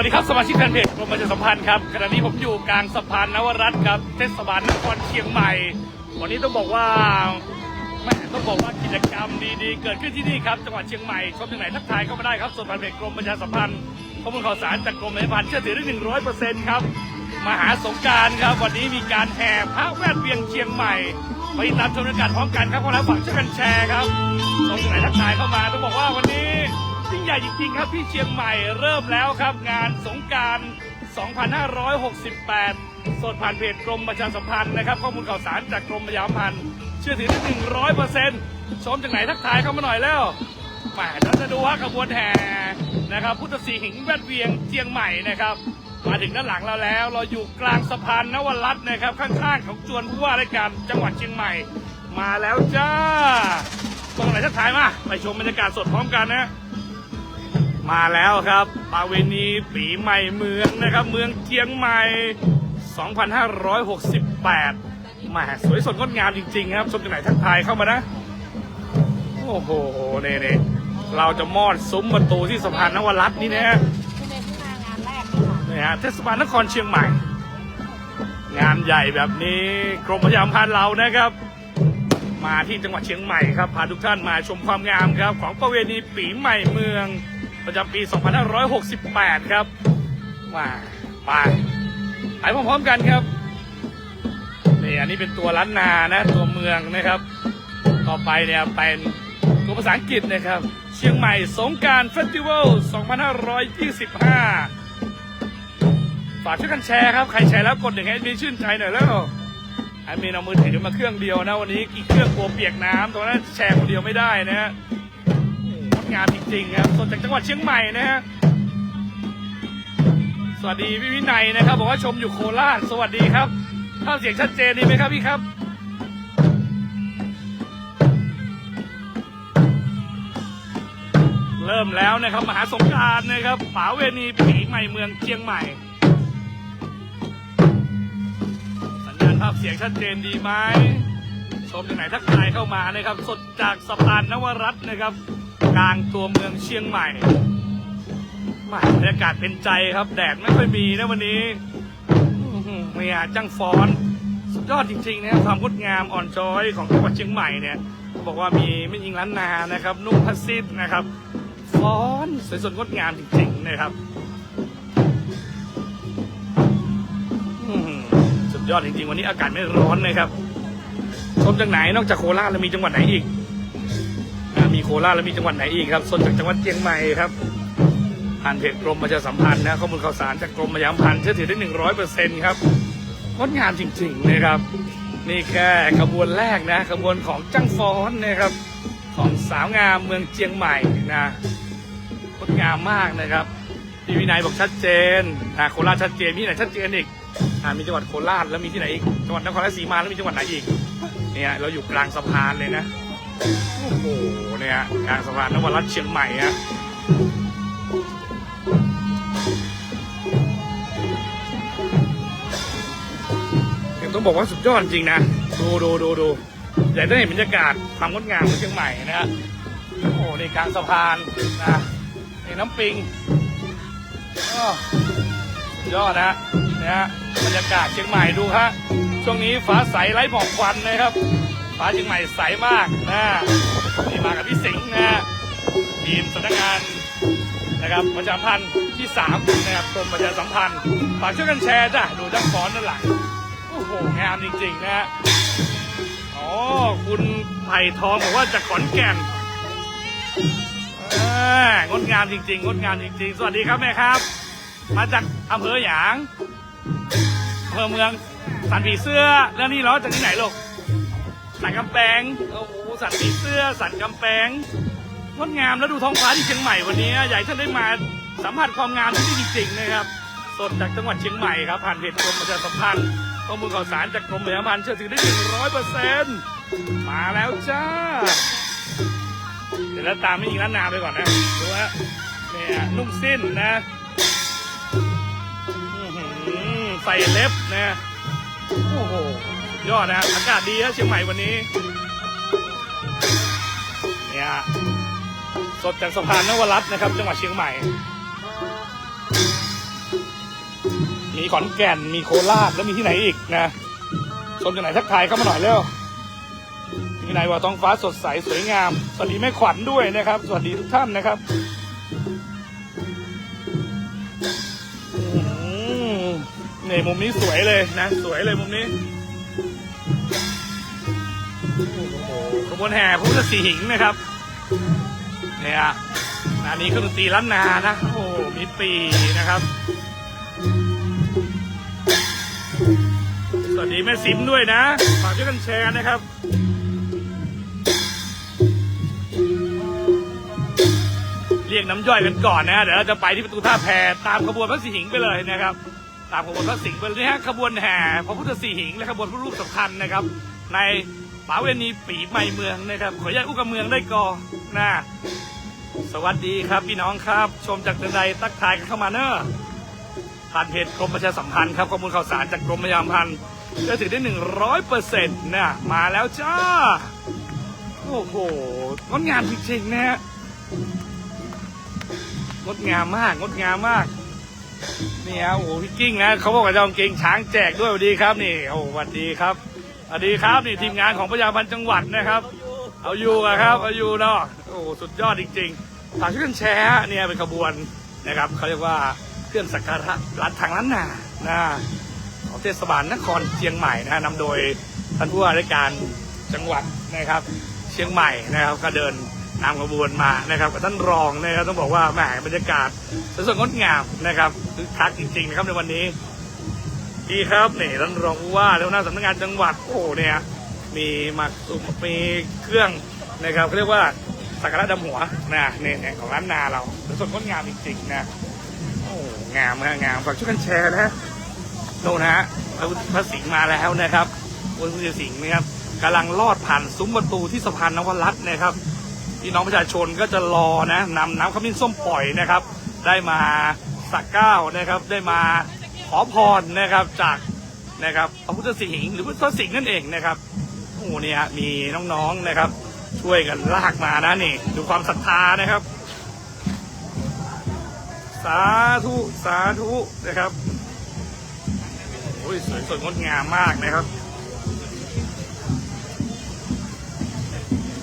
วัสดีครับสมาชิกแฟนเพจกรมประชาสัมพันธ์ครับขณะนี้ผมอยู่กลางสะพานนวรัตน์ครับเทศบาลนครเชียงใหม่วันนี้ต้องบอกว่ากิจกรรมดีๆเกิดขึ้นที่นี่ครับจังหวัดเชียงใหม่ชมที่ไหนทักทายเข้ามาได้ครับส่วนแฟนเพจกรมประชาสัมพันธ์ข้อมูลข่าวสารจากกรมประชาสัมพันธ์เชื่อถือได้ 100% ครับมหาสงกรานต์ครับวันนี้มีการแห่พระแวดเวียงเชียงใหม่ไปติดตามชมบรรยากาศพร้อมกันครับพวกเราฝากช่วยกันแชร์ครับชมที่ไหนทักทายเข้ามาต้องบอกว่าวันนี้ยิ่งใหญ่จริงๆครับที่เชียงใหม่เริ่มแล้วครับงานสงกรานต์ 2568 สดผ่านเพจกรมประชาสัมพันธ์นะครับข้อมูลข่าวสารจากกรมประชาสัมพันธ์เชื่อถือได้ 100% ชมจากไหนทักทายเข้ามาหน่อยแล้วมาเราจะดูว่าขบวนแห่นะครับพุทธศรีหิงแวดเวียงเชียงใหม่นะครับมาถึงด้านหลังเราแล้วเราอยู่กลางสะพานนวรัตน์นะครับข้างๆของจวนผู้ว่าราชการจังหวัดเชียงใหม่มาแล้วจ้าตรงไหนทักทายมาไปชมบรรยากาศสดพร้อมกันนะมาแล้วครับประเวณีปีใหม่เมืองนะครับเมืองเชียงใหม่ 2568แหมสวยสดงดงามจริงๆครับชมจากไหนทักทายเข้ามานะโอ้โหนี่เราจะมอดซุ้มประตูที่สะพานนวรัตน์นี่นะนี่ฮะเทศบาลนครเชียงใหม่งานใหญ่แบบนี้กรมประชาสัมพันธ์เรานะครับมาที่จังหวัดเชียงใหม่ครับพาทุกท่านมาชมความงามครับของประเวณีปีใหม่เมืองประจำปี 2568 ครับมาไปพร้อมๆกันครับนี่อันนี้เป็นตัวล้านนานะตัวเมืองนะครับต่อไปเนี่ยเป็นตัวภาษาอังกฤษนะครับเชียงใหม่สงกรานต์เฟสติวัล 2525 ฝากช่วยกันแชร์ครับใครแชร์แล้วกด1ให้มีชื่นใจหน่อยแล้วไอ้มีเอามือถือมาเครื่องเดียวนะวันนี้อีกเครื่องกลัวเปียกน้ำตรงนั้นแชร์คนเดียวไม่ได้นะฮะงดงามจริงๆครับสดจากจังหวัดเชียงใหม่นะฮะสวัสดีพี่วินัยนะครับบอกว่าชมอยู่โคราชสวัสดีครับเข้าเสียงชัดเจนดีไหมครับพี่ครับเริ่มแล้วนะครับมหาสงกรานต์นะครับป่าเวณีปีใหม่เมืองเชียงใหม่สัญญาณภาพเสียงชัดเจนดีไหมชมจากไหนทักทายเข้ามานะครับสดจากสะพานนวรัตน์นะครับกลางตัวเมืองเชียงใหม่บรรยากาศเป็นใจครับแดดไม่ค่อยมีนะวันนี้เนี่ยจังฟ้อนสุดยอดจริงๆนะครับความงดงามอ่อนช้อยของจังหวัดเชียงใหม่เนี่ยบอกว่ามีแม่หญิงล้านนานะครับนุ่งผ้าสิ้นนะครับฟ้อนสวยสดงดงามจริงๆนะครับสุดยอดจริงๆวันนี้อากาศไม่ร้อนนะครับชมจากไหนนอกจากโคราชแล้วมีจังหวัดไหนอีกมีโคราชแล้วมีจังหวัดไหนอีกครับส่วนจากจังหวัดเชียงใหม่ครับผ่านเพจกรมประชาสัมพันธ์นะข้อมูลข่าวสารจากกรมประชาสัมพันธ์เชื่อถือได้ 100% ครับงดงามจริงๆนะครับนี่แค่ขบวนแรกนะขบวนของจังฟ้อนนะครับของสาวงามเมืองเชียงใหม่นะงดงามมากนะครับพี่วินัยบอกชัดเจนโคราชชัดเจนมีไหนชัดเจนอีกมีจังหวัดโคราชแล้วมีที่ไหนอีกจังหวัดนครราชสีมาแล้วมีจังหวัดไหนอีกเนี่ยเราอยู่กลางสะพานเลยนะโอ้โหเนี่ยกลางสะพานนวรัตน์เชียงใหม่ฮะต้องบอกว่าสุดยอดจริงนะดูอยากได้เห็นบรรยากาศความงดงามของเชียงใหม่นะฮะโอ้ในกลางสะพานนะในน้ำปิงสุดยอดนะบรรยากาศเชียงใหม่ดูฮะช่วงนี้ฟ้าใสไร้หมอกควันนะครับฟ้าเชียงใหม่ใสมากนะนี่มากับพี่สิงห์นะทีมสำนักงานนะครับประชาสัมพันธ์ที่ 3นะครับกรมประชาสัมพันธ์ฝากช่วยกันแชร์จ้ะดูจังฟ้อนด้านหลังโอ้โหงามจริงๆนะคุณไผ่ทองบอกว่าจากขอนแก่นงดงามจริงๆงดงามจริงๆสวัสดีครับแม่ครับมาจากอำเภอหยางอำเภอเมืองสันผีเสื้อแล้วนี่เหรอจากที่ไหนลูกสันกำแพงโอ้โหสันผีเสื้อสันกำแพงงดงามแล้วดูท้องฟ้าที่เชียงใหม่วันนี้อยากให้ท่านได้มาสัมผัสความงามที่นี่จริงๆนะครับสดจากจังหวัดเชียงใหม่ครับผ่านเพจกรมประชาสัมพันธ์ข้อมูลข่าวสารจากกรมประชาสัมพันธ์เชื่อถือได้ 100% มาแล้วจ้าเดี๋ยวเราตามไม่ยิงล้านนาไปก่อนนะดูฮะเนี่ยนุ่งสิ้นนะใส่เล็บนะโอ้โหยอดนะอากาศดีฮะเชียงใหม่วันนี้เนี่ยสดจากสะพานนวรัตน์นะครับจังหวัดเชียงใหม่ มีขอนแก่นมีโคราชแล้วมีที่ไหนอีกนะชมจากไหนทักทายเข้ามาหน่อยเร็วมีไหนว่าท้องฟ้าสดใสสวยงามสวัสดีแม่ขวัญด้วยนะครับสวัสดีทุกท่านนะครับนี่มุมนี้สวยเลยนะสวยเลยมุมนี้ขบวนแห่พระพุทธสีหิงนะครับเนี่ยอันนี้คือดนตรีล้านนานะโอ้มีปีนะครับสวัสดีแม่ซิมด้วยนะฝากช่วยกันแชร์นะครับเรียกน้ำย่อยกันก่อนนะเดี๋ยวเราจะไปที่ประตูท่าแพตามขบวนพระสีหิงไปเลยนะครับตามขบวนพระสิงห์ไปเลยฮะขบวนแห่พระพุทธสีหิงและขบวนพระรูปสำคัญนะครับในป่าเวณีปีใหม่เมืองนะครับขออนุญาตอุ้กับเมืองได้ก่อนนะสวัสดีครับพี่น้องครับชมจากทางใดตักทายกันเข้ามาเนอะผ่านเพจกรมประชาสัมพันธ์ครับข้อมูลข่าวสารจากกรมประชาสัมพันธ์จะถือได้100%นะมาแล้วจ้าโอ้โหงดงามจริงๆนะฮะงดงามมากงดงามมากนี่ฮะโอ้โหพี่กิ้งนะเขาบอกว่าจะเอาเกงช้างแจกด้วยสวัสดีครับนี่โอ้สวัสดีครับสวัสดีครับนี่ทีมงานของประชาสัมพันธ์จังหวัดนะครับเอาอยู่ครับเอาอยู่เนาะโอ้สุดยอดจริงๆฝากช่วยกันแชร์เนี่ยเป็นขบวนนะครับเขาเรียกว่าเคลื่อนสักการะรัฐทางล้านนาของเทศบาลนครเชียงใหม่นะนำโดยท่านผู้ว่าราชการจังหวัดนะครับเชียงใหม่นะครับก็เดินนำขบวนมานะครับกับท่านรองนะครับต้องบอกว่าแหมบรรยากาศสวยงดงามนะครับคึกคักจริงๆนะครับในวันนี้ดีครับนี่ท่านรองผู้ว่าแล้วหน้าสำนักงานจังหวัดโอ้เนี่ยมีมีเครื่องนะครับเขาเรียกว่าสักการะดำหัวนะเนี่ยของร้านนาเราสวยงดงามจริงๆนะโอ้งามงามฝากช่วยกันแชร์นะโน่นฮะพระสิงห์มาแล้วนะครับพระสิงห์นะครับกำลังลอดผ่านซุ้มประตูที่สะพานนวรัตน์นะครับพี่น้องประชาชนก็จะรอนะนำน้ำขมิ้นส้มปล่อยนะครับได้มาสักเก้านะครับได้มาขอพรนะครับจากนะครับพระพุทธสิหิงค์หรือพระสิงห์นั่นเองนะครับโอ้เนี่ยมีน้องๆนะครับช่วยกันลากมานะนี่ดูความศรัทธานะครับสาธุสาธุนะครับโอ้ยสวยสดงดงามมากนะครับ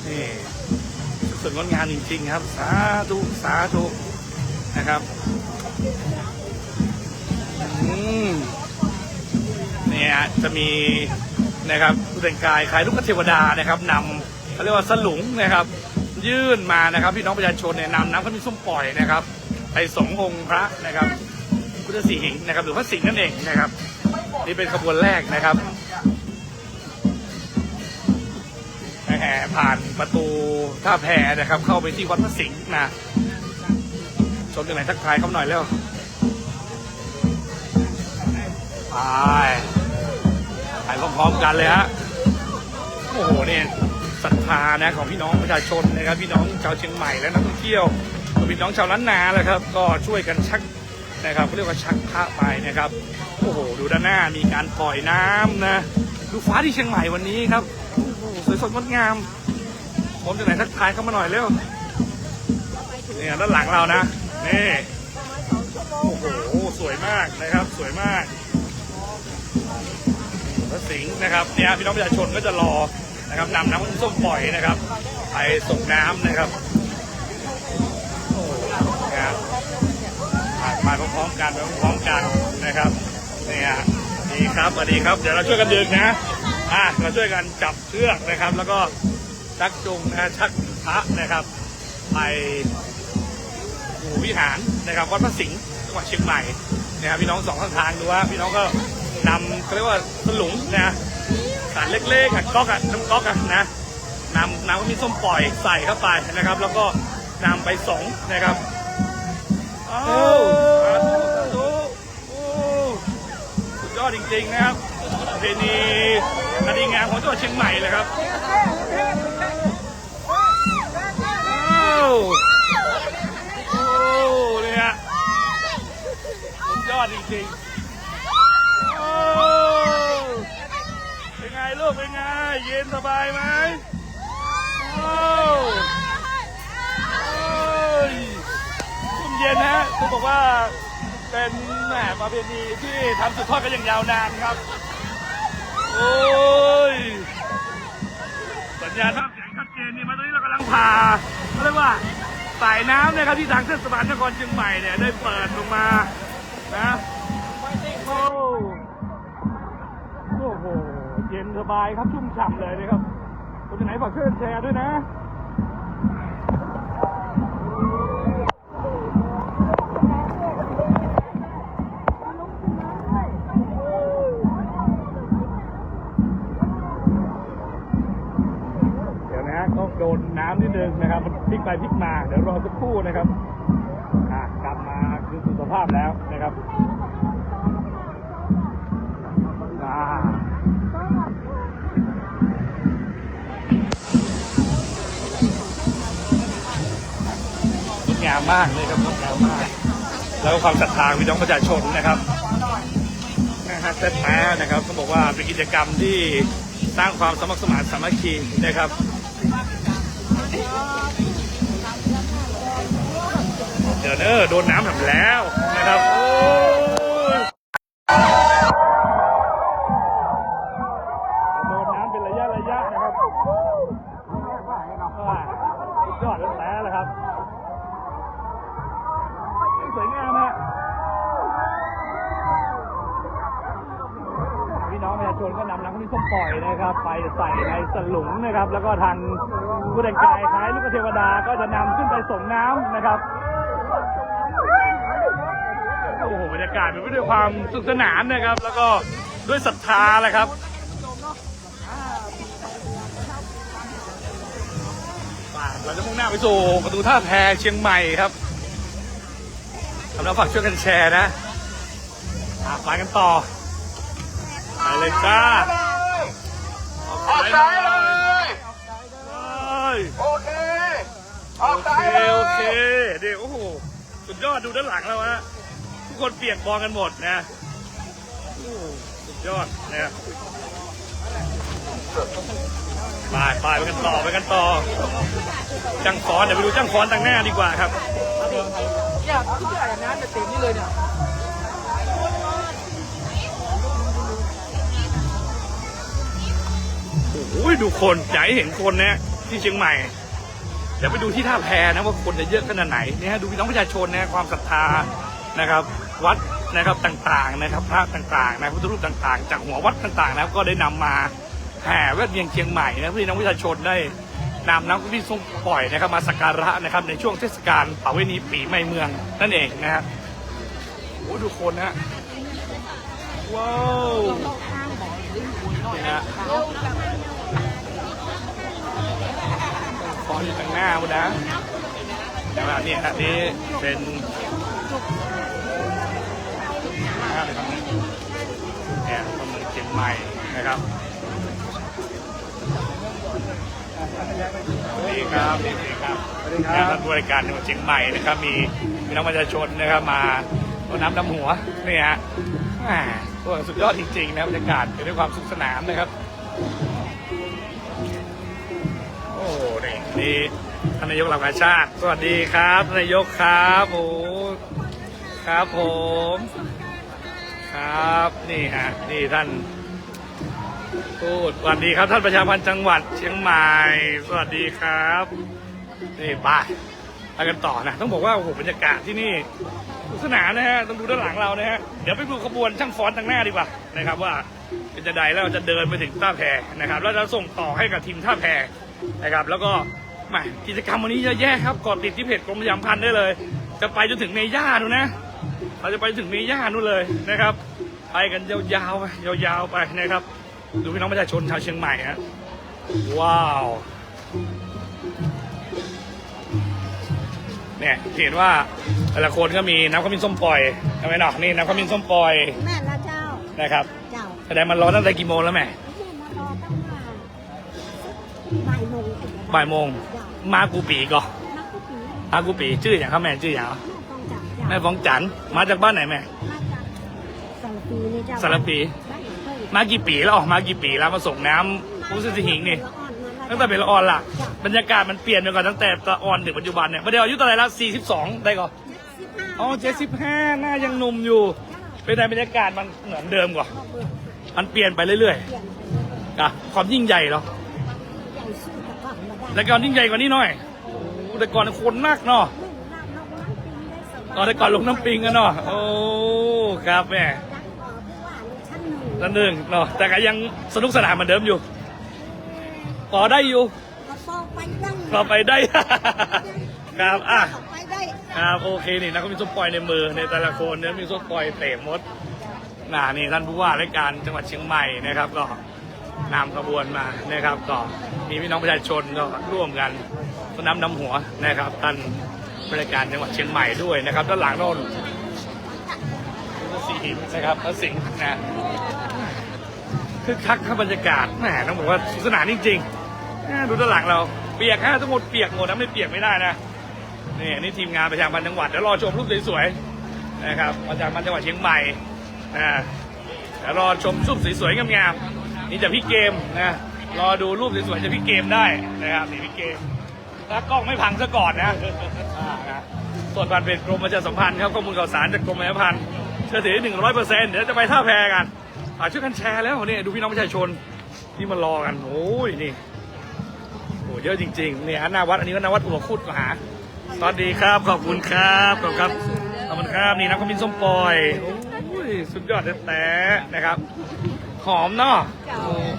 นี่สวยงดงามจริงๆครับสาธุสาธุนะครับเนี่ยจะมีนะครับผู้แต่งกายคล้ายลูกเทวดานะครับนำเขาเรียกว่าสลุงนะครับยื่นมานะครับพี่น้องประชาชนเนี่ยนำน้ำขมิ้นส้มปล่อยนะครับไปสงองค์พระนะครับพุทธสีหิงค์นะครับหรือพระสิงห์นั่นเองนะครับนี่เป็นขบวนแรกนะครับแห่ผ่านประตูท่าแพนะครับเข้าไปที่วัดพระสิงห์นะชมจากไหนทักทายเขาหน่อยแล้วไปพร้อมๆกันเลยฮะโอ้โหเนี่ยศรัทธานะของพี่น้องประชาชนนะครับพี่น้องชาวเชียงใหม่และนักท่องเที่ยวพี่น้องชาวล้านนาแหละครับก็ช่วยกันชักนะครับเขาเรียกว่าชักพระไปนะครับโอ้โหดูด้านหน้ามีการปล่อยน้ำนะดูฟ้าที่เชียงใหม่วันนี้ครับโอ้โหสวยสดงดงามผมจากไหนทักทายเข้ามาหน่อยเร็วเนี่ยด้านหลังเรานะนี่โอ้โหสวยมากนะครับสวยมากพระสิงห์นะครับเนี่ยพี่น้องประชาชนก็จะรอนะครับนำน้ำส้มปล่อยนะครับไปส่งน้ำนะครับโอ้นะครับมาพร้อมๆกันพร้อมๆกันนะครับเนี่ยดีครับสวัสดีครับเดี๋ยวเราช่วยกันดึงนะเราช่วยกันจับเชือกนะครับแล้วก็ชักจูงนะชักพระนะครับไปวิหารนะครับวัดพระสิงห์จังหวัดเชียงใหม่นะครับพี่น้องสองข้างทางดูว่าพี่น้องก็นำเขาเรียกว่าสลุงนะสารเล็กๆก๊อกน้ำก๊อกนะน้ำก็มีส้มปล่อยใส่เข้าไปนะครับแล้วก็นำไปสงนะครับสุดยอดจริงๆนะครับเป็นคดีงานของจังหวัดเชียงใหม่เลยครับเนี่ยสุดยอดจริงๆเป็นไงลูกเป็นไงเย็นสบายไหมชุ่มเย็นฮะต้องบอกว่า เป็นแหมประเพณีที่ทำสืบทอดกันอย่างยาวนานครับโอ้ยสัญญาณภาพเสียงชัดเจนนี่มาตอนนี้เรากำลังผ่าเขาเรียกว่าสายน้ำนะครับที่ทางเทศบาลนครเชียงใหม่เนี่ยได้เปิดลงมานะโอ้โหเย็นสบายครับชุ่มฉ่ำเลยนะครับคนไหนฝากช่วยแชร์ด้วยนะก็โดนน้ำนิดนึงนะครับมันพลิกไปพลิกมาเดี๋ยวรอสักครู่นะครับกลับมาคือสุขภาพแล้วนะครับงดงามมากเลยครับงดงามมากแล้วความศรัทธาพี่น้องประชาชนนะครับแท้ๆนะครับต้องบอกว่าเป็นกิจกรรมที่สร้างความสมัครสมานสามัคคีนะครับเดี๋ยวโดนน้ำทำแล้วนะครับโอ้โดนน้ำเป็นระยะนะครับยอดแท้ๆเลยครับสวยงามฮะพี่น้องประชาชนก็นำน้ำที่ส้มปล่อยนะครับไปใส่ในสลุงนะครับแล้วก็ทางผู้แต่งกายคล้ายลูกเทวดาก็จะนำขึ้นไปส่งน้ำนะครับโอ้โหบรรยากาศเป็นไปด้วยความสนุกสนานนะครับแล้วก็ด้วยศรัทธาแหละครับเราจะมุ่งหน้าไปสู่ประตูท่าแพเชียงใหม่ครับสำหรับฝากช่วยกันแชร์นะไปกันต่อไปเลยจ้าออกซ้ายเลยโอเคโอเคเดี๋ยวโอ้โหสุดยอดดูด้านหลังแล้วฮะทุกคนเปียกบอลกันหมดนะสุดยอดนะไปกันต่อจังฟอนเดี๋ยวไปดูจังฟอนต่างหน้าดีกว่าครับอยากอย่างนั้นจะเต็มนี่เลยเนี่ยโอ้ยดูคนอยากให้เห็นคนนะที่เชียงใหม่เดี๋ยวไปดูที่ท่าแพนะว่าคนจะเยอะขนาดไหนเนี่ยฮะดูพี่น้องประชาชนนะความศรัทธานะครับวัดนะครับต่างๆนะครับพระต่างๆนะพุทธรูปต่างๆจากหัววัดต่างๆนะก็ได้นำมาแห่แวดเวียนเชียงใหม่นะพี่น้องประชาชนได้นำน้ำที่ส้มปล่อยนะครับมาสักการะนะครับในช่วงเทศกาลประเพณีปีใหม่เมืองนั่นเองนะฮะโอ้ดูคนนะว้าวนี่นะฟอนอยู่ข้างหน้าคุณนะนะครับนี่อันนี้เป็นเนี่ยเมืองเชียงใหม่นะครับนี่ครับท่านผู้บริการจังหวัดเชียงใหม่นะครับมีพี่น้องประชาชนนะครับมาเอาน้ำดำหัวนี่ฮะสุดยอดจริงๆนะบรรยากาศเป็นด้วยความสุขสนานนะครับโอ้นี่ท่านนายกเหล่ากาชาติสวัสดีครับท่านนายกครับโอ้ครับผมครับนี่ฮะนี่ท่านพูดสวัสดีครับท่านประชาพันธ์จังหวัดเชียงใหม่สวัสดีครับนี่ไปกันต่อนะต้องบอกว่าโอ้โหบรรยากาศที่นี่สนุกสนานนะฮะต้องดูด้านหลังเรานะฮะเดี๋ยวไปดูขบวนช่างฟ้อนทางหน้าดีกว่านะครับว่าเป็นจะใดแล้วเราจะเดินไปถึงท่าแพนะครับแล้วจะส่งต่อให้กับทีมท่าแพนะครับแล้วก็มากิจกรรมวันนี้เยอะแยะครับกดติดที่เพจกรมประชาสัมพันธ์ได้เลยจะไปจนถึงเมย่าดูนะเราจะไปถึงเมย่านู่นเลยนะครับไปกันยาวๆไปนะครับดูพี่น้องประชาชนชาวเชียงใหม่ฮะว้าวเนี่ยเห็นว่าแต่ละคนก็มีน้ำขมิ้นส้มปล่อยใช่ไหมเนาะนี่น้ำขมิ้นส้มปล่อยแม่ละเจ้านะครับแสดงมันร้อนตั้งแต่กี่โมงแล้วแม่บ่ายโมงมากูปีก็มากูปีชื่ออย่างครับแม่ชื่ออย่างแม่ฟองจันมาจากบ้านไหนแม่สารปีมากี่ปีแล้วออกมากี่ปีแล้วมาส่งน้ำผู้สิหิงนี่ตั้งแต่เป็นละออนล่ะบรรยากาศมันเปลี่ยนไปก่อนตั้งแต่ละออนถึงปัจจุบันเนี่ยมาเดี๋ยวอายุเท่าไหร่แล้ว42ได้ก่อน อ๋อ75หน้ายังหนุ่มอยู่ เป็นไงบรรยากาศมันเหมือนเดิมกว่ามันเปลี่ยนไปเรื่อยๆอ่ะความยิ่งใหญ่เหรอแต่ก่อนยิ่งใหญ่กว่านี้หน่อยโอ้แต่ก่อนคนมากเนาะแต่ก่อนลงน้ำปิงกันเนาะโอ้ครับแม่นั่นหนึ่งเนาะแต่ก็ยังสนุกสนานเหมือนเดิมอยู่พอได้อยู่พอไปได้ ครับอ่ะครับโอเคนี่นะก็มีส้มปล่อยในมือในแต่ละคนเนี่ยมีส้มปล่อยเตะมดนี่ท่านผู้ว่าราชการจังหวัดเชียงใหม่นะครับก็นำขบวนมานะครับก็มีพี่น้องประชาชนก็ร่วมกันนำหัวนะครับท่านผู้ราชการจังหวัดเชียงใหม่ด้วยนะครับด้านหลังโน่นสีหินนะครับพระสิงห์นะคือคักบรรยากาศแหมต้องบอกว่าสนุกสนานจริงๆดูด้านหลังเราเปียกฮะทั้งหมดเปียกหมดนะไม่เปียกไม่ได้นะนี่ทีมงานประชาพันธ์จังหวัดเดี๋ยวรอชมรูปสวยๆนะครับประชาพันธ์จังหวัดเชียงใหม่เดี๋ยวรอชมรูปสวยๆงามๆนี่จะพี่เกมนะรอดูรูปสวยๆจะพี่เกมได้นะครับนี่พี่เกมถ้ากล้องไม่พังซะก่อนนะส่วนผ่านเพจกรมประชาสัมพันธ์ครับข้อมูลข่าวสารจากกรมประชาสัมพันธ์เชื่อถือ100%เดี๋ยวจะไปท่าแพกันช่วยกันแชร์แล้วเนี่ยดูพี่น้องประชาชนที่มารอกันโอ้ยนี่โอ้เยอะจริงๆเนี่ยหน้าวัดอันนี้ก็หน้าวัดอุปคุตมหาสวัสดีครับขอบคุณครับขอบคุณครับนี่น้ำขมิ้นส้มปล่อยโอ้ยสุดยอดแต่นะครับหอมเนาะ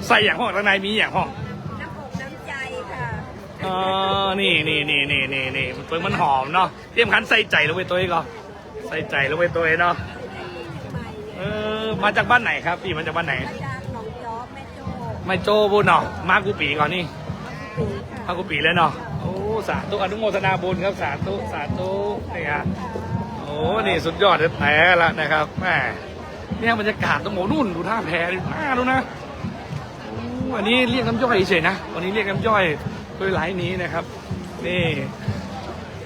ใส่อย่างห้องข้างในมีอย่างห้องน้ำอกน้ำใจค่ะนี่มันตัวมันหอมเนาะเตรียมขันใส่ใจลงไปตัวเองก็ใส่ใจลงไปตัวเองเนาะมาจากบ้านไหนครับพี่มาจากบ้านไหนจากหนองจอกแม่โจ้บุญเนาะมากูปีก่อนนี่มากูปีเลยเนาะโอ้สาธุอนุโมทนาบุญครับสาธุนี่ฮะโอ้นี่สุดยอดแท้ละนะครับแม่เนี่ยบรรยากาศตรงโหนุ่นดูท่าแพดิน่าดูนะวันนี้เรียกน้ำย่อยเฉยนะวันนี้เรียกน้ำย่อยด้วยไลน์นี้นะครับนี่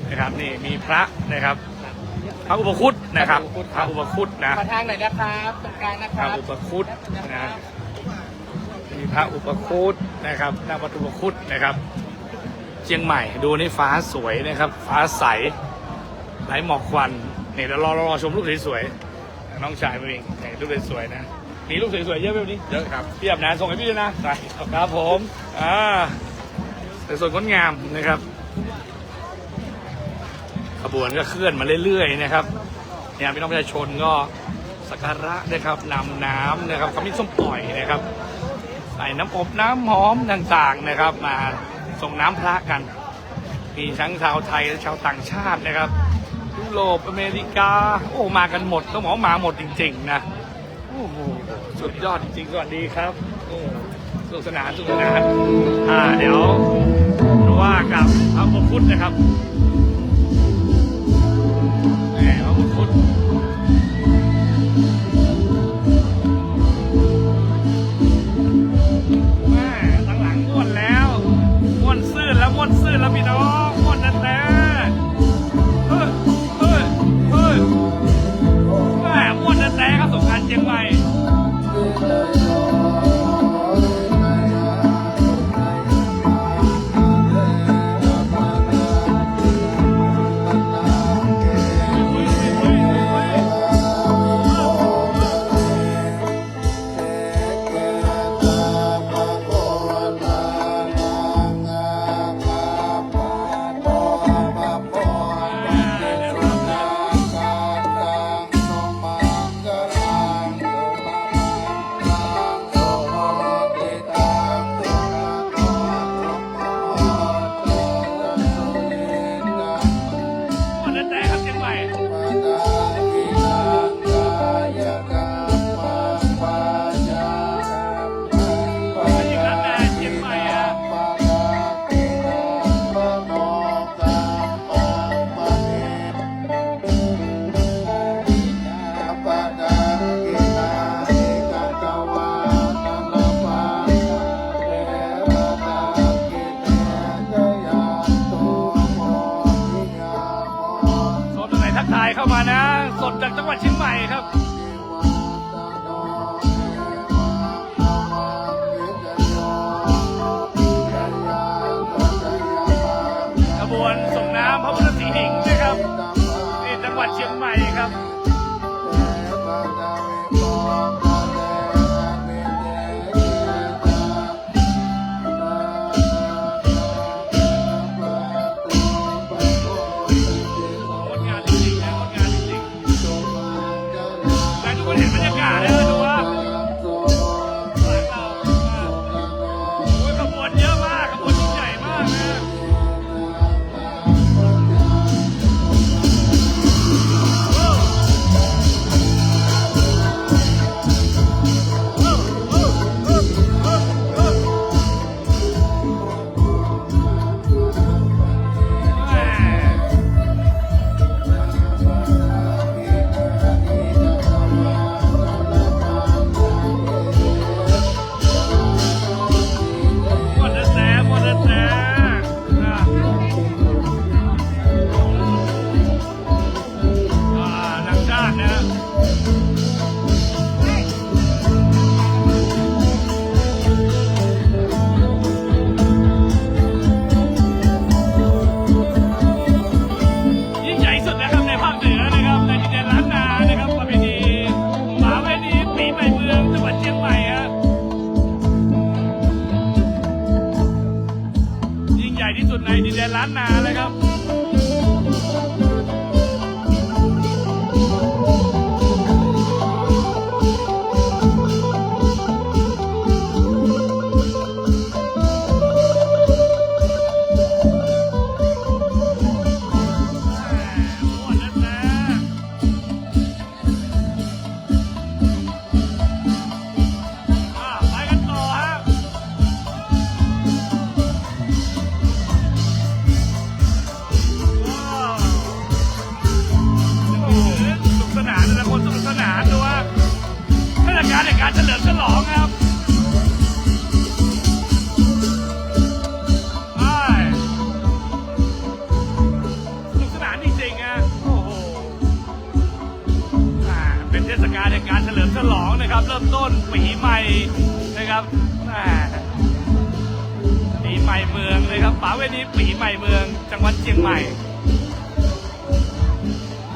นะครับนี่มีพระนะครับพระอุปคุตนะครับพระอุปคุตนะขอทางหน่อยนะครับตรงกลางนะคพรับระอุปคุตนะมีพระอุปคุตนะครับหน้าวัดอุปคุตนะครับเชียงใหม่ดูนี่ฟ้าสวยนะครับฟ้าใสไหลหมอกควันนี่เดี๋ยวรอชมรูปสวยๆน้องชายมาเองนี่รูปสวยๆนะมีรูปสวยๆเยอะไหมวันนี้เยอะครับเทียบนะส่งให้พี่ด้วยนะใช่ครับผมแต่ส่วนงดงามนะครับขบวนก็เคลื่อนมาเรื่อยๆนะครับเนี่ยพี่น้องประชาชนก็สักการะนะครับนำน้ำนะครับขมิ้นส้มปล่อยนะครับใส่น้ำอบน้ำหอมต่างๆนะครับมาส่งน้ำพระกันมีทั้งชาวไทยและชาวต่างชาตินะครับยุโรปอเมริกาโอ้มากันหมดต้องบอกมาหมดจริงๆนะโอ้โหสุดยอดจริงๆสวัสดีครับสนุกสนานเดี๋ยวดูว่ากับพระพุทธนะครับพระพุทธหลังม้วนแล้วม้วนซื่นแล้วพี่น้องม้วนนั่นแหละม้วนนั่นแหละครับสงกรานต์เชียงใหม่เข้ามานะสดจากจังหวัดเชียงใหม่ครับขบวนส่งน้ำพระพุทธสีหิงนะครับที่จังหวัดเชียงใหม่ ที่สุดในดินแดนล้านนาเลยครับการเฉลิมฉลองครับสนุกสนานจริงๆนะโอ้โหเป็นเทศกาลในการเฉลิมฉลองนะครับเริ่มต้นปีใหม่นะครับปีใหม่เมืองเลยครับป่าเวทีปีใหม่เมืองจังหวัดเชียงใหม่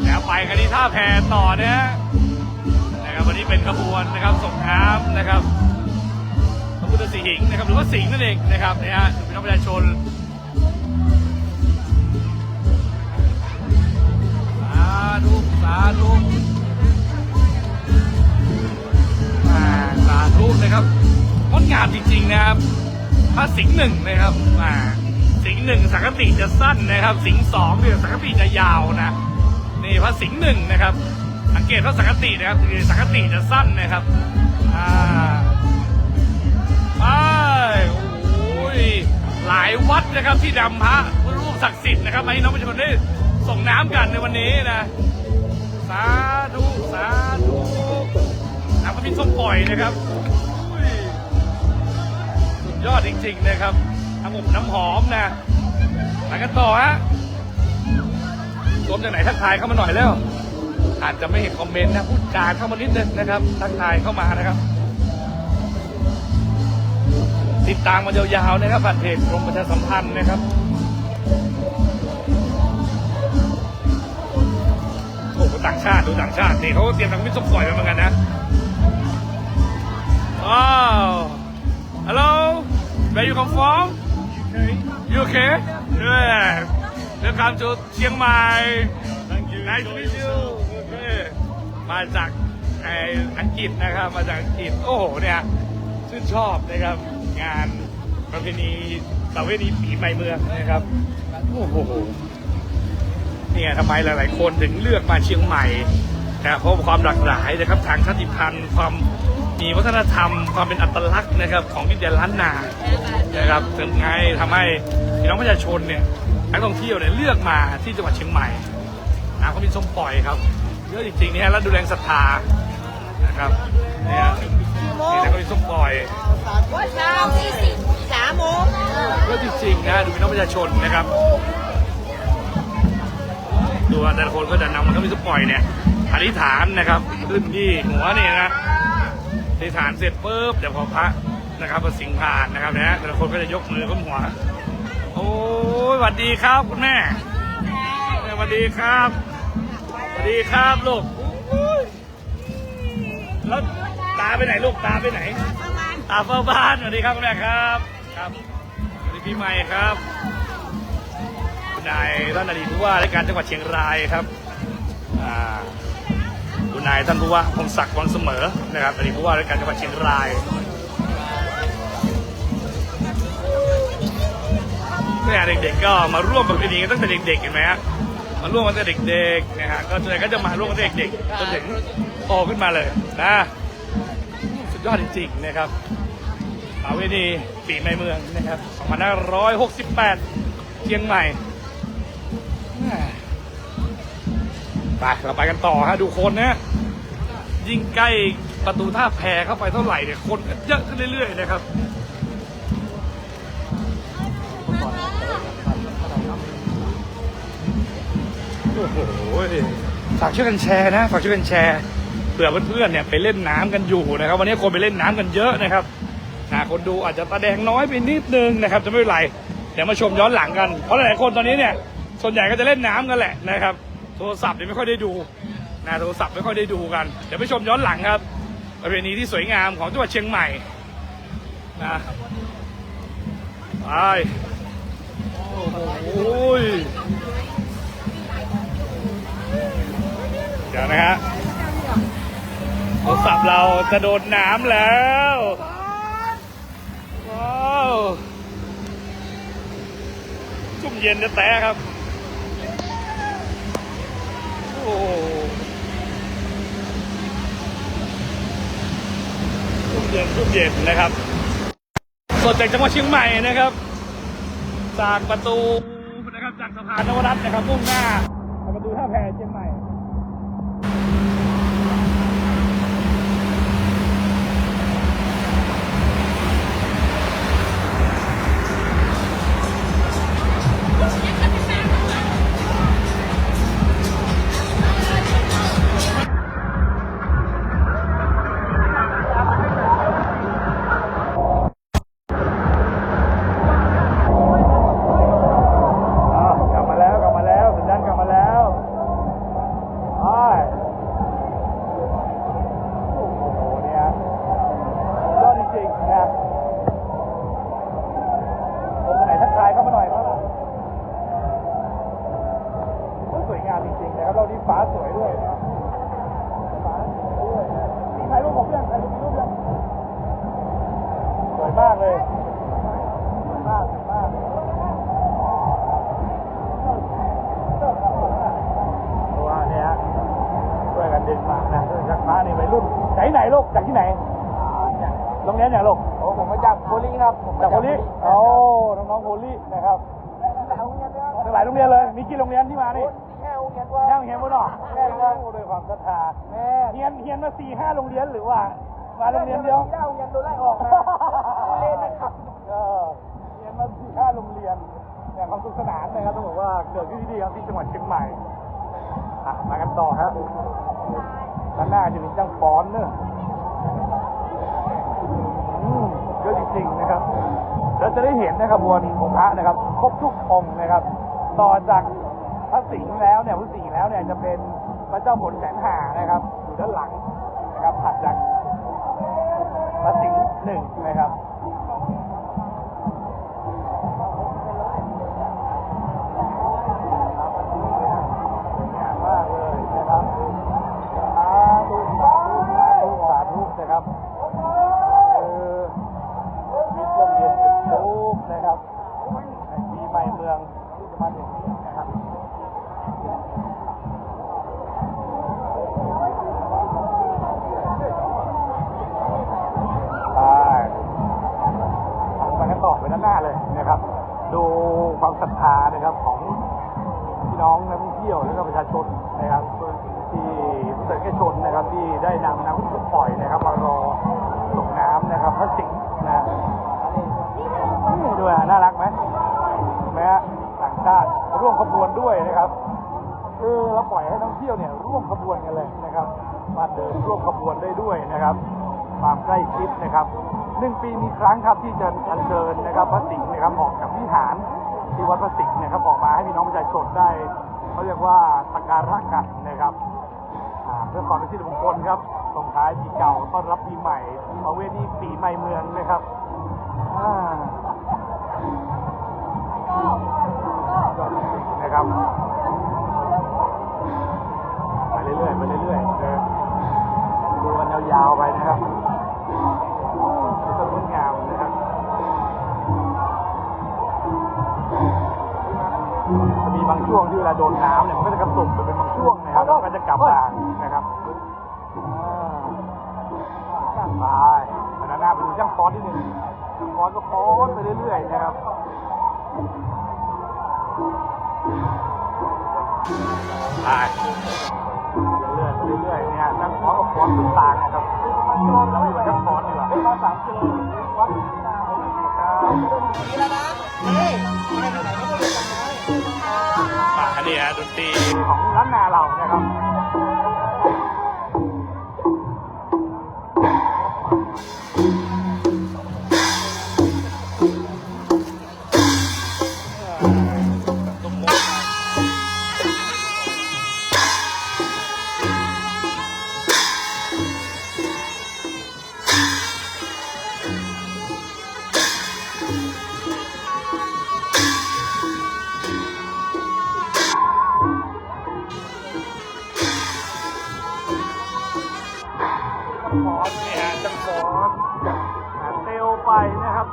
แล้วไปกันที่ท่าแพต่อนะวันนี้เป็นขบวนนะครับส่งน้ำนะครับพระพุทธสีหิงนะครับหรือว่าสิงห์นั่นเองนะครับเนี่ยพี่น้องประชาชนสาธุสาธุสาธุนะครับงดงามจริงๆนะครับพระสิงห์หนึ่งนะครับสิงห์หนึ่งสังกติจะสั้นนะครับสิงห์สองเนี่ยสังกติจะยาวนะนี่พระสิงห์หนึ่งนะครับสังเกตว่าสังกตินะครับสังกติจะสั้นนะครับโอ้ยหลายวัดนะครับที่นำพระรูปศักดิ์สิทธิ์นะครับมาให้น้องประชาชนได้ส่งน้ำกันในวันนี้นะสาธุสาธุน้ำพระพิมพ์ส้มปล่อยนะครับสุดยอดจริงๆนะครับน้ำอบน้ำหอมนะไปกันต่อฮะรวมจากไหนทักทายเข้ามาหน่อยแล้วอาจจะไม่เห็นคอมเมนต์นะพูดจาเข้ามานิดนึงนะครับทักทายเข้ามานะครับติดตามมายาวๆนะครับผ่านเพจกรมประชาสัมพันธ์นะครับโอ้โหต่างชาติดูต่างชาตินี่เขาเตรียมทำมิตรสมปล่อยมาเหมือนกันนะว้าว Hello where you come from UK yeah welcome to เชียงใหม่ Nice to meet youมาจากอังกฤษนะครับมาจากอังกฤษโอ้โหเนี่ยชื่นชอบนะครับงานประเพณีปีใหม่เมืองนะครับโอ้โหเนี่ยทำไมหลายๆคนถึงเลือกมาเชียงใหม่นะเพราะความหลากหลายนะครับทางชาติพันธุ์ความมีวัฒนธรรมความเป็นอัตลักษณ์นะครับของดินแดนล้านนานะครับถึงไงทำให้พี่น้องประชาชนเนี่ยนักท่องเที่ยวเนี่ยเลือกมาที่จังหวัดเชียงใหม่น้ำพระพิมพ์ส้มปล่อยครับเยอะจริงๆนี่ฮะแล้วดูแรงศรัทธานะครับเนี่ยนี่นะก็มีส้มปล่อย3 โมงเยอะจริงๆนะดูพี่น้องประชาชนนะครับดูแต่ละคนก็จะนำมันก็มีส้มปล่อยเนี่ยอธิษฐานนะครับขึ้นที่หัวนี่นะอธิษฐานเสร็จปุ๊บเดี๋ยวพอพระนะครับก็สิงผ่านนะครับนะแต่ละคนก็จะยกมือก้มหัวโอ้ยสวัสดีครับคุณแม่สวัสดีครับสวัสดีครับลูกแล้วตาไปไหนลูกตาไปไหนตาเฝ้าบ้านสวัสดีครับคุณแม่ครับครับสวัสดีพี่ใหม่ครับคุณนายท่านอดีตผู้ว่าราชการจังหวัดเชียงรายครับคุณนายท่านผู้ว่าพงศักดิ์วังเสมอนะครับอดีตผู้ว่าราชการจังหวัดเชียงรายเนี่ยเด็กๆก็มาร่วมประเพณีกันตั้งแต่เด็กๆเห็นไหมฮะมาร่วมกันตั้งแต่เด็กๆนะฮะก็ส่วนใหญ่ก็จะมาร่วมกันตั้งแต่เด็กๆจนถึงโตขึ้นมาเลยนะสุดยอดจริงๆนะครับป่าเวทีปีใหม่เมืองนะครับ2568เชียงใหม่ไปเราไปกันต่อฮะดูคนนะยิ่งใกล้ประตูท่าแพเข้าไปเท่าไหร่เนี่ยคนเยอะขึ้นเรื่อยๆนะครับโอ้โหฝากช่วยกันแชร์นะฝากช่วยกันแชร์เผื่อเพื่อนๆเนี่ยไปเล่นน้ำกันอยู่นะครับวันนี้คนไปเล่นน้ำกันเยอะนะครับคนดูอาจจะตาแดงน้อยไปนิดนึงนะครับจะไม่เป็นไรเดี๋ยวมาชมย้อนหลังกันเพราะหลายๆคนตอนนี้เนี่ยส่วนใหญ่ก็จะเล่นน้ำกันแหละนะครับโทรศัพท์เนี่ยไม่ค่อยได้ดูนะโทรศัพท์ไม่ค่อยได้ดูกันเดี๋ยวไปชมย้อนหลังครับประเพณีที่สวยงามของจังหวัดเชียงใหม่นะไป โอ้ยเดี๋ยวนะฮะโทรศัพท์เราจะโดนน้ำแล้วว้าวชุ่มเย็นจะแตะครับโอ้ชุ่มเย็นนะครับสดจากจังหวัดเชียงใหม่นะครับจากประตูนะครับจากสะพานนวรัตน์นะครับมุ่งหน้าประตูท่าแพเชียงใหม่กลับมาแล้วสัญญาณกลับมาแล้วโอ้โหเนี่ยยอดจริงๆนะคนไหนทักทายเข้ามาหน่อยครับสวยงามจริงๆนะครับเราที่ฟ้าสวยด้วยนะครับฟ้าสวยด้วยนะมีถ่ายรูปผมยังถ่ายรูปยังสวยมากเลยสวยมากว่าเนี่ยช่วยกันดึงมานะจากฟ้านี่วัยรุ่นไหนลูกจากที่ไหนโรงเรียนไหนลูก โอ้ผมมาจากโพลีครับ จากโพลีโอ้น้องๆโพลีนะครับหลายโรงเรียนเลยมีกี่โรงเรียนที่มานี่ แค่โรงเรียนว่า นั่งเฮียนบนหรอ แม่ครับ ด้วยความศรัทธา แม่ เฮียนมา4-5โรงเรียนหรือว่ามาโรงเรียนเดียว เจ้าโรงเรียนโดนไล่ออกนะเล่นนะครับ เฮียนมา4-5โรงเรียนเนี่ยความสนุกสนานนะครับต้องบอกว่าเกิดขึ้นที่นี่ครับที่จังหวัดเชียงใหม่มากันต่อครับด้านหน้าจะมีจังฟ้อนเนอะเยอะจริงๆนะครับเราจะได้เห็นนะครับขบวนองค์พระนะครับครบทุกองค์นะครับ ต่อจากพระสิงห์แล้วเนี่ยพระสิงห์แล้วเนี่ยจะเป็นพระเจ้าผลแสนหานะครับอยู่ด้านหลังนะครับถัดจากพระสิงห์หนึ่งนะครับมากเลยนะครับสาธุนะครับมีลมเย็นเป็นโชคนะครับปีใหม่เมืองที่จะมาถึงนี้นะครับไปกันต่อไปด้านหน้าเลยนะครับดูความศรัทธานะครับของพี่น้องนักท่องเที่ยวและก็ประชาชนนะครับที่ประชาชนนะครับที่ได้นำน้ำขึ้นปล่อยนะครับมารอส่งน้ำนะครับพระสิงห์นะนี่ด้วยน่ารักไหมแม้ต่างชาติร่วมขบวนด้วยนะครับเราปล่อยให้นักท่องเที่ยวเนี่ยร่วมขบวนกันเลยนะครับมาเดินร่วมขบวนได้ด้วยนะครับความใกล้ชิดนะครับ1 ปีมีครั้งครับที่จะอัญเชิญนะครับพระสิงห์นะครับออกจากวิหารที่วัดพระสิงห์นะครับออกมาให้พี่น้องประชาชนได้เขาเรียกว่าสักการะกันนะครับเพื่อความเป็นสิริมงคลครับส่งท้ายปีเก่าต้อนรับปีใหม่มาเวทีปีใหม่เมืองนะครับนะครับไปเรื่อยๆดูกันยาวๆไปนะครับสวยงามนะครับจะมีบางช่วงที่เวลาโดนน้ำเนี่ยมันก็จะกระตุกเป็นบางช่วงนะครับแล้วก็จะกลับมานะครับไปหน้าไปดูช่างฟ้อนนิดนึงช่างฟ้อนก็ฟ้อนไปเรื่อยๆนะครับไปเรื่อยๆเนี่ยช่างฟ้อนก็ฟ้อนต่างๆนะครับเราอยู่กับช่างฟ้อนดีกว่ามา3 กิโลวัดนี่แล้วนะนี่อันนี้ฮะดนตรีของล้านนาเรานะครับ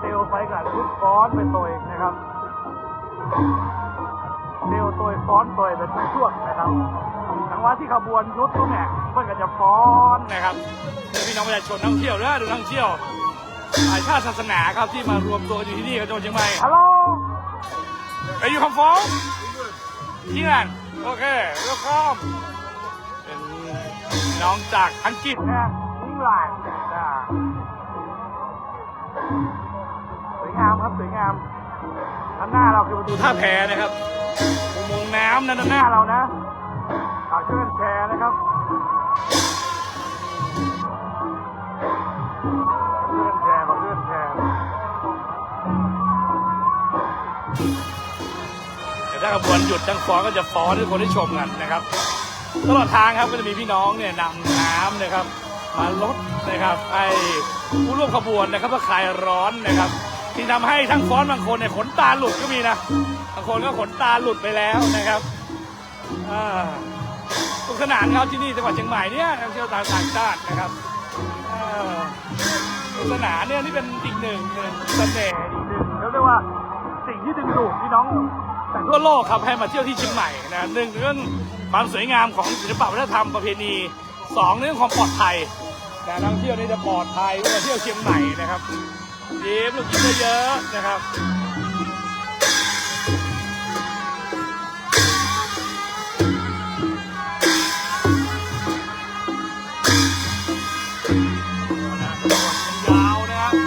เซลไปกับชุดฟ้อนเป็นตัวเองนะครับเซลตัวฟ้อนตัวเป็นช่วงนะครับทั้งว่าที่ขบวนยุทธทุกเนี่ยเพื่อนก็จะฟ้อนนะครับพี่น้องประชาชนนักท่องเที่ยวนะดูนักท่องเที่ยวหลายชาติศาสนาครับที่มารวมตัวกันอยู่ที่นี่จังหวัดเชียงใหม่ฮัลโหลAre you come from? Thailand. Okay, welcome. เป็นน้องจากอังกฤษนะอังกฤษสวยงามครับสวยงามด้านหน้าเราคือประตูท่าแพนะครับอุโมงค์น้ำนะด้านหน้าเรานะฝากช่วยกันแชร์นะครับช่วยกันแชร์ขอช่วยกันแชร์ถ้าขบวนหยุดทั้งฟ้อนก็จะฟ้อนให้คนได้ชมกันนะครับตลอดทางครับก็จะมีพี่น้องเนี่ยนำน้ำนะครับมาลดนะครับให้ผู้ร่วมขบวนนะครับเพื่อคลายร้อนนะครับที่ทำให้ทั้งฟ้อนบางคนเนี่ยขนตาหลุดก็มีนะบางคนก็ขนตาหลุดไปแล้วนะครับสนุกสนานครับที่นี่จังหวัดเชียงใหม่เนี่ยนักท่องเที่ยวต่างชาตินะครับสนุกสนานเนี่ยนี่เป็นอีกหนึ่งเสน่ห์อีกหนึ่งเขาเรียกว่าสิ่งที่ดึงดูดพี่น้องแต่ทั่วโลกครับให้มาเที่ยวที่เชียงใหม่นะหนึ่งเรื่องความสวยงามของศิลปวัฒนธรรมประเพณีสองเรื่องความปลอดภัยการท่องเที่ยวนี่จะปลอดภัยเมื่อมาเที่ยวเชียงใหม่นะครับยิ้มลูกยิ้มเยอะๆนะครับยาวนะครับ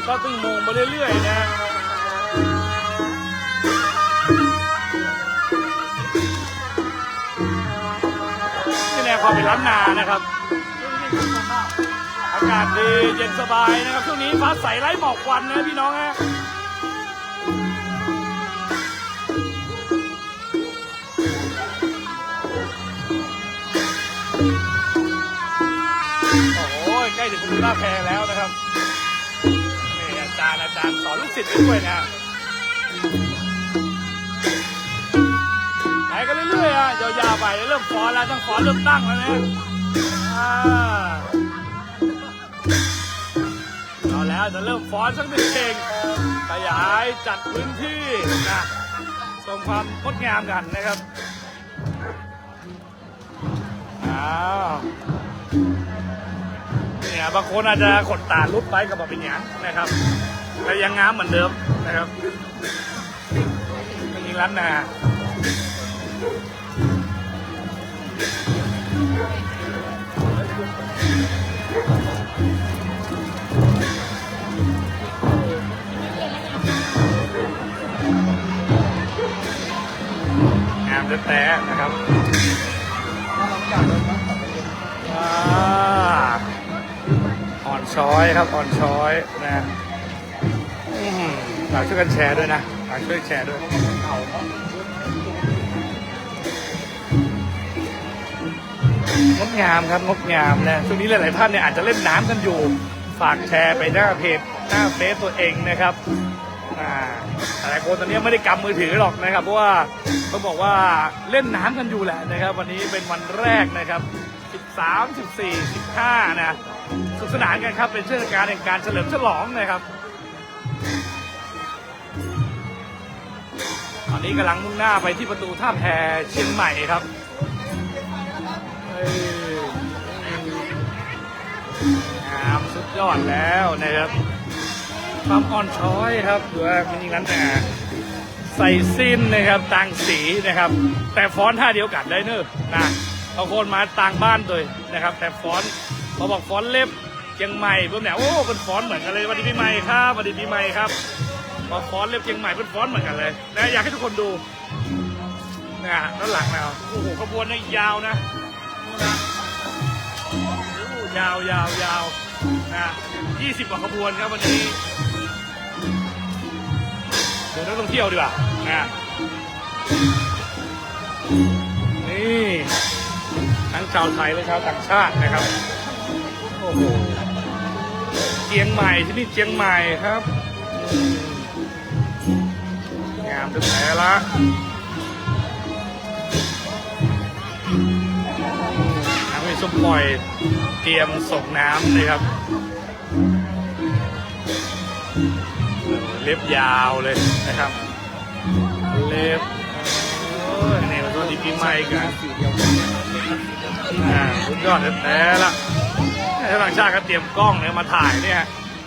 ก็ตึงมงมาเรื่อยๆนะนี่แนวความเป็นล้านนานะครับอากาศดีเย็นสบายนะครับช่วงนี้ฟ้าใสไร้หมอกควันนะพี่น้องฮะโอ้ยใกล้ถึงคุณล่าแพแล้วนะครับอาจารย์สอนลูกศิษย์ไปด้วยนะไปกันเรื่อยๆอ่ะยาวๆไปเริ่มฟ้อนแล้วต้องฟ้อนเริ่มตั้งแล้วนะเอาแล้วจะเริ่มฟ้อนสักหนึ่งเพลงขยายจัดพื้นที่นะชมความงดงามกันนะครับเนี่ยบางคนอาจจะขนตาลุดไปกับเป็นอย่างนะครับแต่ยังงามเหมือนเดิมนะครับเป็นยิงล้านนางามแต่นะครับอ่อนช้อยครับอ่อนช้อยนะฝากช่วยกันแชร์ด้วยนะฝากช่วยแชร์ด้วยงดงามครับงดงามนะช่วงนี้หลายๆท่านเนี่ยอาจจะเล่นน้ำกันอยู่ฝากแชร์ไปหน้าเพจหน้าเฟซตัวเองนะครับหลายคนตอนนี้ไม่ได้กำมือถือหรอกนะครับเพราะว่าต้องบอกว่าเล่นน้ำกันอยู่แหละนะครับวันนี้เป็นวันแรกนะครับ13 14 15นะสนุกสนานกันครับเป็นเทศกาลแห่งการเฉลิมฉลองนะครับตอนนี้กำลังมุ่งหน้าไปที่ประตูท่าแพเชียงใหม่ครับงามสุดยอดแล้วนะครับความอ่อนช้อยครับดูว่ามันอย่างนั้นแต่ใส่สิ้นนะครับต่างสีนะครับแต่ฟอนต์ท่าเดียวกันได้เนอะนะบางคนมาต่างบ้านเลยนะครับแต่ฟอนต์เขาบอกฟอนต์เล็บเชียงใหม่เพื่อนเนี่ยโอ้เป็นฟอนต์เหมือนกันเลยวันดีปีใหม่ครับวันดีปีใหม่ครับพอฟอนต์เล็บเชียงใหม่เป็นฟอนต์เหมือนกันเลยนะอยากให้ทุกคนดูนะด้านหลังแล้วโอ้โหขบวนนี่ยาวนะยาวยาวนะ20 กว่าขบวนครับวันนี้เดี๋ยวนักท่องเที่ยวดีกว่านะ นี่ทั้งชาวไทยและชาวต่างชาตินะครับโอ้โหเชียงใหม่ที่นี่เชียงใหม่ครับงามถึงไหนละน้ำมีส้มปล่อยเตรียมส่งน้ำนะครับเล็บยาวเลยนะครับเล็บนี่มาตัวดีปีใหม่กันสุดยอดแต่ละชาวต่างชาติก็เตรียมกล้องเนี่ยมาถ่ายเนี่ย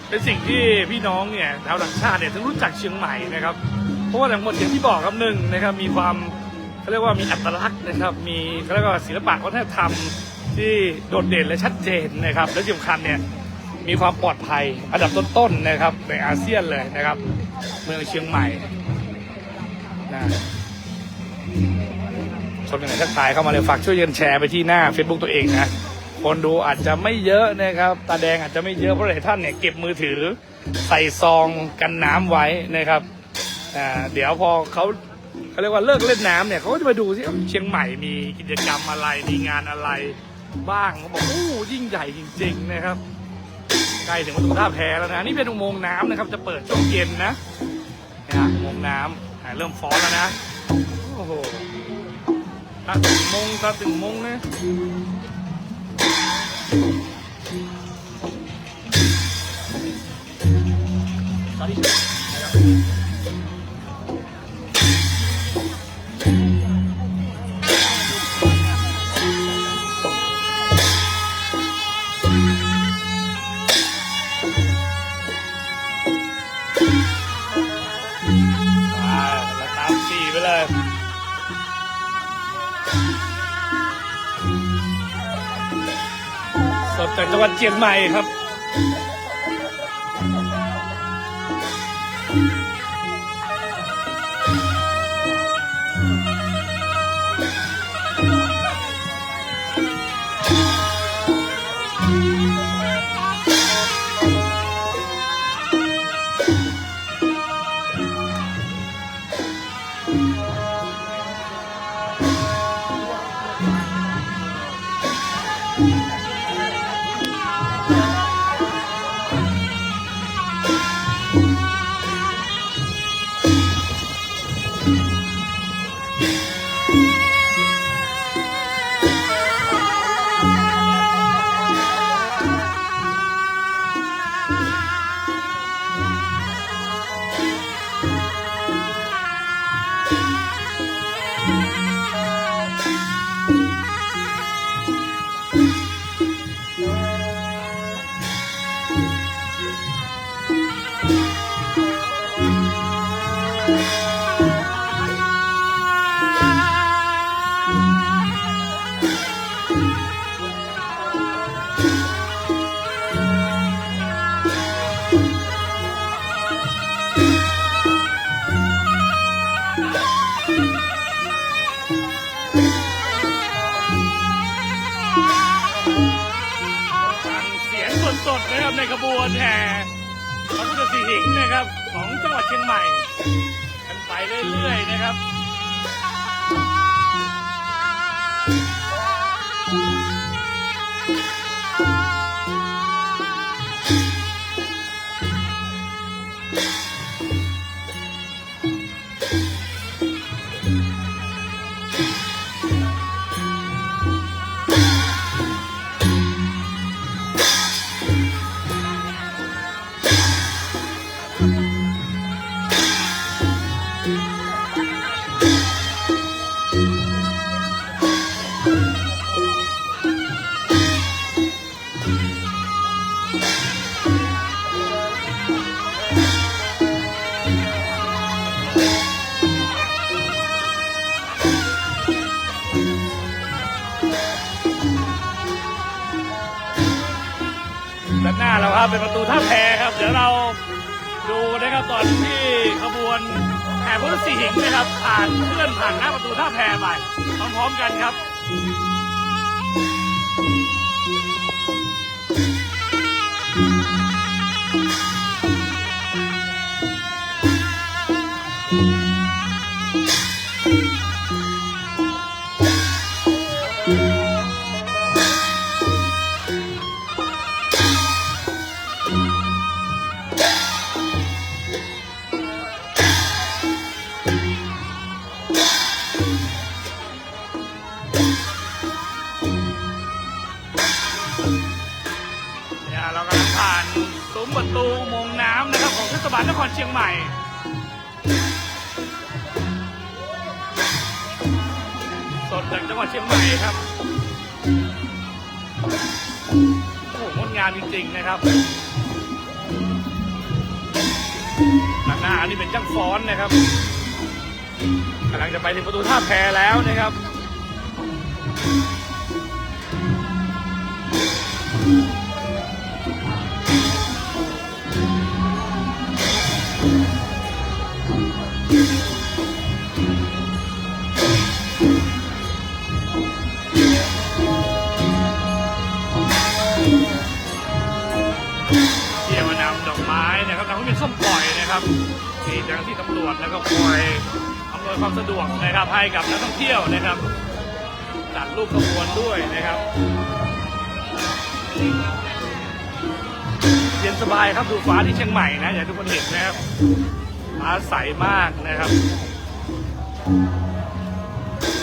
เป็นสิ่งที่พี่น้องเนี่ยชาวต่างชาติเนี่ยถึงรู้จักเชียงใหม่นะครับเพราะว่าทั้งหมดอย่างที่บอกครับหนึ่งนะครับมีความเขาเรียกว่ามีอัตลักษณ์นะครับมีเขาเรียกว่าศิลปะวัฒนธรรมที่โดดเด่นและชัดเจนนะครับและที่สำคัญเนี่ยมีความปลอดภัยอันดับต้นๆนะครับในอาเซียนเลยนะครับเมืองเชียงใหม่นะชมยังไงทักทายเข้ามาเลยฝากช่วยแชร์ไปที่หน้า Facebook ตัวเองนะคนดูอาจจะไม่เยอะนะครับตาแดงอาจจะไม่เยอะเพราะหลายท่านเนี่ยเก็บมือถือใส่ซองกันน้ำไว้นะครับเดี๋ยวพอเขาเรียกว่าเลิกเล่นน้ำเนี่ยเขาก็จะมาดูที่เชียงใหม่มีกิจกรรมอะไรมีงานอะไรบ้างเขาบอกโอ้ยิ่งใหญ่จริงๆนะครับใกล้ถึงประตูท่าแพแล้วนะนี่เป็นอุโมงค์น้ำนะครับจะเปิดช่วงเย็นนะอุโมงค์น้ำเริ่มฟ้อนแล้วนะโอ้โหถ้าถึงโมงนะแล้วตามสี่ไปเลยสดจากจังหวัดเชียงใหม่ครับสดๆนะครับในขบวนแห่พระพุทธสีหิงนะครับของจังหวัดเชียงใหม่กันไปเรื่อยๆนะครับด้านหน้าเราครับเป็นประตูท่าแพครับเดี๋ยวเราดูนะครับตอนที่ขบวนแห่พุทธสีหิงนะครับผ่านเลื่อนผ่านหน้าประตูท่าแพไปพร้อมๆกันครับ ประตูอุโมงค์น้ำนะครับของเทศบาลนครเชียงใหม่สดจากจังหวัดเชียงใหม่ครับโอ้โหงดงามจริงๆนะครับหน้านี่เป็นจ้างฟ้อนนะครับกำลังจะไปถึงประตูท่าแพแล้วนะครับเที่ยวนำดอกไม้นะครับนำเครื่องบินส้มปล่อยนะครับมีเจ้าหน้าที่ตำรวจแล้วก็คอยอำนวยความสะดวกนะครับให้กับนักท่องเที่ยวนะครับจัดรูปขบวนด้วยนะครับเย็นสบายครับดูฟ้าที่เชียงใหม่นะอย่างทุกคนเห็นนะครับฟ้าใสมากนะครับ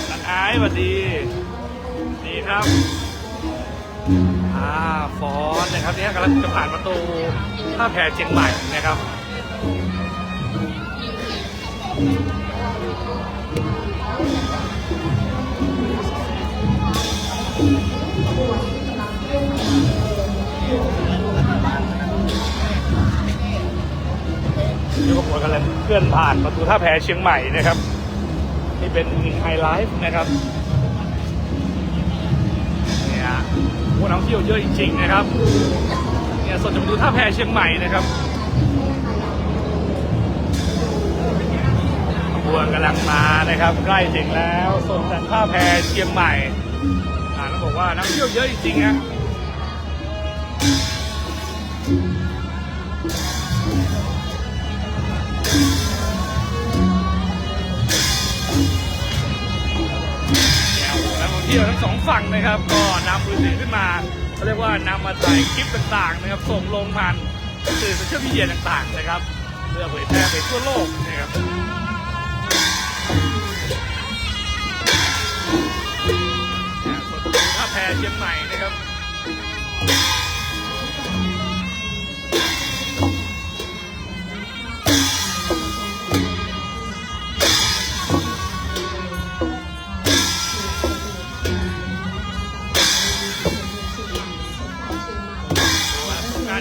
นักอายสวัสดีดีครับฟอนนะครับนี่กำลังจะผ่านประตูท่าแพเชียงใหม่นะครับนี่ขบวนกำลังเคลื่อนผ่านประตูท่าแพเชียงใหม่นะครับนี่เป็นไฮไลท์นะครับเนี่ยพวกนักท่องเที่ยวเยอะจริงๆนะครับเนี่ยสดจากประตูท่าแพเชียงใหม่นะครับขบวนกำลังมานะครับใกล้ถึงแล้วสดจากท่าแพเชียงใหม่ต้องบอกว่านักท่องเที่ยวเยอะจริงๆนะนักท่องเที่ยวทั้งสองฝั่งนะครับก็นำมือถือขึ้นมาเขาเรียกว่านำมาถ่ายคลิปต่างๆนะครับส่งลงผ่านสื่อโซเชียลมีเดียต่างๆนะครับเพื่อเผยแพร่ไปทั่วโลกนะครับส่วนท่าแพเชียงใหม่นะครับ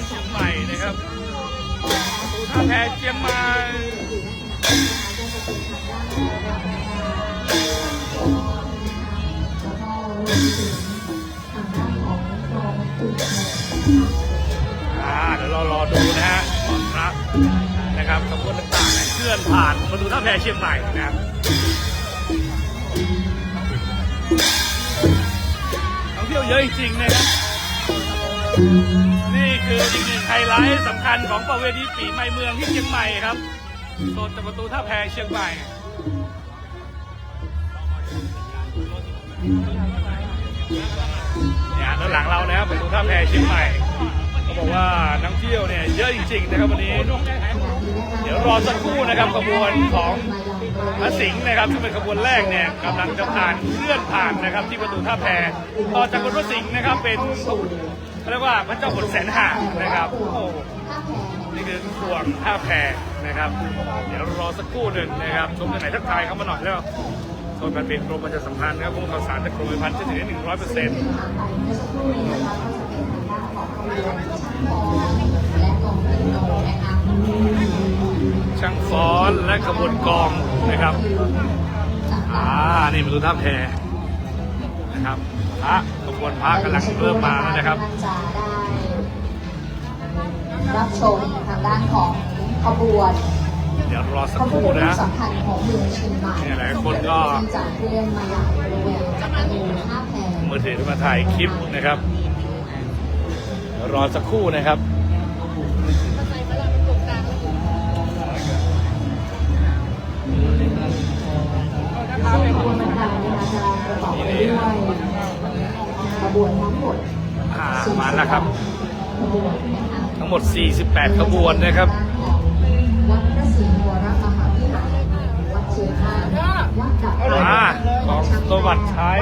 เชียงใหม่นะครับประตูท่าแพเชียงใหม่เดี๋ยวเรารอดูนะฮะตอนรับนะครับขบวนต่างๆเคลื่อนผ่านประตูท่าแพเชียงใหม่นะครับท่องเที่ยวเยอะจริงๆนะครับนี่คืออีกหนึ่งไฮไลท์สำคัญของประเวณีปีใหม่เมืองที่เชียงใหม่ครับโซนจากประตูท่าแพเชียงใหม่เนี่ยด้านหลังเรานะครับประตูท่าแพเชียงใหม่เขาบอกว่านักเที่ยวเนี่ยเยอะจริงๆนะครับวันนี้เดี๋ยวรอสักครู่นะครับขบวนของพระสิงห์นะครับซึ่งเป็นขบวนแรกเนี่ยกำลังจะผ่านเคลื่อนผ่านนะครับที่ประตูท่าแพต่อจากพระสิงห์นะครับเป็นเรียกว่าพระเจ้าขุนแสนห่านะครับโอ้นี่คือห่วงท่าแพนะครับเดี๋ยวรอสักครู่หนึ่งนะครับชมจากไหนทักทายเข้ามาหน่อยแล้วโซนการเปลี่ยนกรมประชาสัมพันธ์นะครับข้อมูลข่าวสารจากกรมประชาสัมพันธ์จะถึงได้100%ช่างฟ้อนและขบวนกองนะครับนี่ประตูท่าแพนะครับพระขบวนพระกำลังเริ่มมาแล้วนะครับรับชมทางด้านของขบวน เดี๋ยวรอสักครู่นะ สำคัญของเมืองเชียงใหม่ หลายคนก็ จะเคลื่อนมาอย่างบริเวณประตูท่าแพ มือถือมาถ่ายคลิปนะครับเดี๋ยวรอสักครู่นะครับส่วนขบวนบรรดาจะประกอบไปด้วยขบวนทั้งหมด มาแล้วครับ ขบวนนะคะ ทั้งหมด48ขบวนนะครับ วัดพระศรีวรมหาวิหารวัดเชียงคานวัดดับ ของสวัสดิ์ชัย